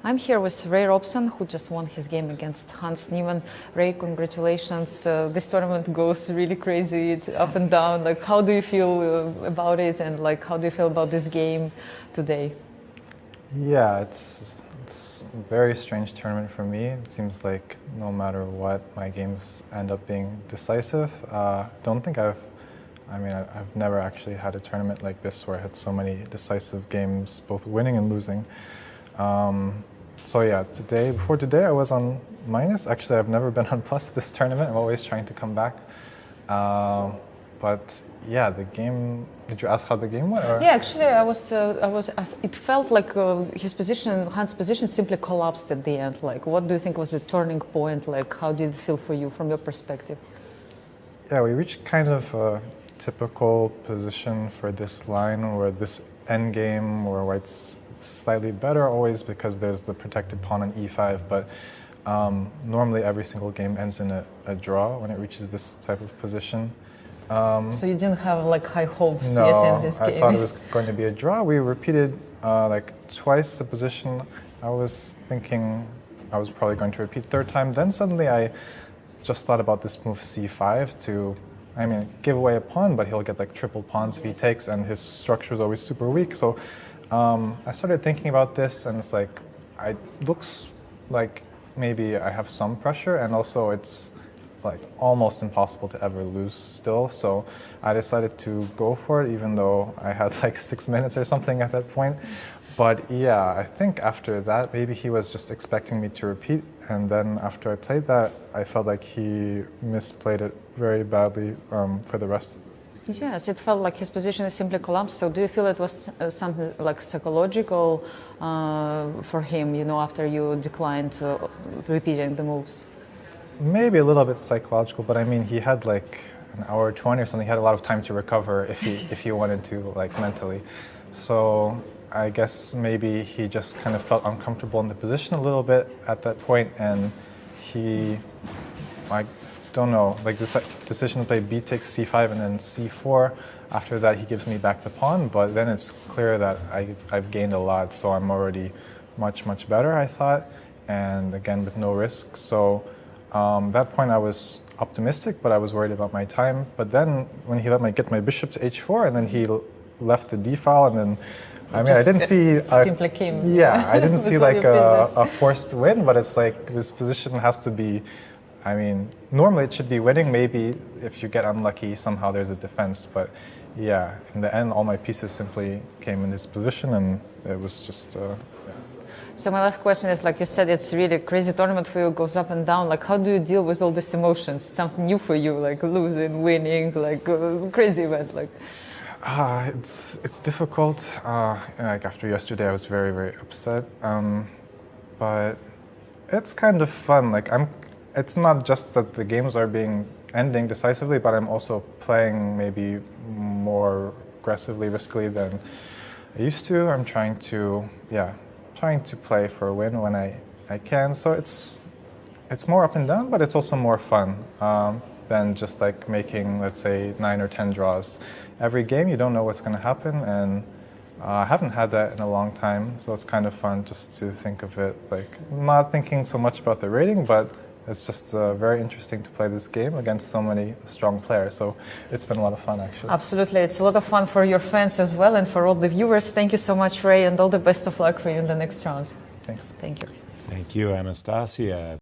I'm here with Ray Robson, who just won his game against Hans Niemann. Ray, congratulations. This tournament goes really crazy, it's up and down. Like, how do you feel about it, and like, how do you feel about this game today? Yeah, it's a very strange tournament for me. It seems like no matter what, my games end up being decisive. I've never actually had a tournament like this where I had so many decisive games, both winning and losing. So yeah, before today I was on minus. Actually, I've never been on plus this tournament. I'm always trying to come back. But yeah, the game, did you ask how the game went? Or? Yeah, actually, it felt like Hans' position simply collapsed at the end. Like, what do you think was the turning point? Like, how did it feel for you from your perspective? Yeah, we reached kind of a typical position for this line where this end game where white's slightly better always because there's the protected pawn on e5, but normally every single game ends in a draw when it reaches this type of position. So you didn't have like high hopes, no, yes, in this game? I thought it was going to be a draw. We repeated like twice the position. I was thinking I was probably going to repeat third time. Then suddenly I just thought about this move c5 to, give away a pawn, but he'll get like triple pawns if he takes, and his structure is always super weak. So I started thinking about this, and it's like, it looks like maybe I have some pressure, and also it's like almost impossible to ever lose still. So I decided to go for it, even though I had like 6 minutes or something at that point. But yeah, I think after that, maybe he was just expecting me to repeat. And then after I played that, I felt like he misplayed it very badly for the rest. Yes, it felt like his position is simply collapsed. So do you feel it was something like psychological for him, after you declined repeating the moves? Maybe a little bit psychological, but he had like an hour 20 or something. He had a lot of time to recover if he wanted to, like mentally. So I guess maybe he just kind of felt uncomfortable in the position a little bit at that point, and he, I don't know, like this decision to play b takes c5 and then c4. After that, he gives me back the pawn, but then it's clear that I've gained a lot, so I'm already much better, I thought, and again with no risk. So that point I was optimistic, but I was worried about my time. But then when he let me get my bishop to h4, and then he left the d file, and then I didn't see simply came. Yeah, I didn't see like a forced win, but it's like this position has to be. Normally it should be winning. Maybe if you get unlucky, somehow there's a defense. But yeah, in the end, all my pieces simply came in this position, and it was just. So my last question is, like you said, it's really a crazy tournament for you, it goes up and down. Like, how do you deal with all these emotions? Something new for you, like losing, winning, like crazy event, like. It's difficult. Like after yesterday, I was very upset. But it's kind of fun. Like it's not just that the games are ending decisively, but I'm also playing maybe more aggressively, riskily than I used to. I'm trying to play for a win when I can. So it's more up and down, but it's also more fun than just like making, let's say, 9 or 10 draws. Every game, you don't know what's going to happen, and I haven't had that in a long time, so it's kind of fun just to think of it, like not thinking so much about the rating, but it's just very interesting to play this game against so many strong players. So it's been a lot of fun, actually. Absolutely. It's a lot of fun for your fans as well, and for all the viewers. Thank you so much, Ray, and all the best of luck for you in the next rounds. Thanks. Thank you. Thank you, Anastasiya.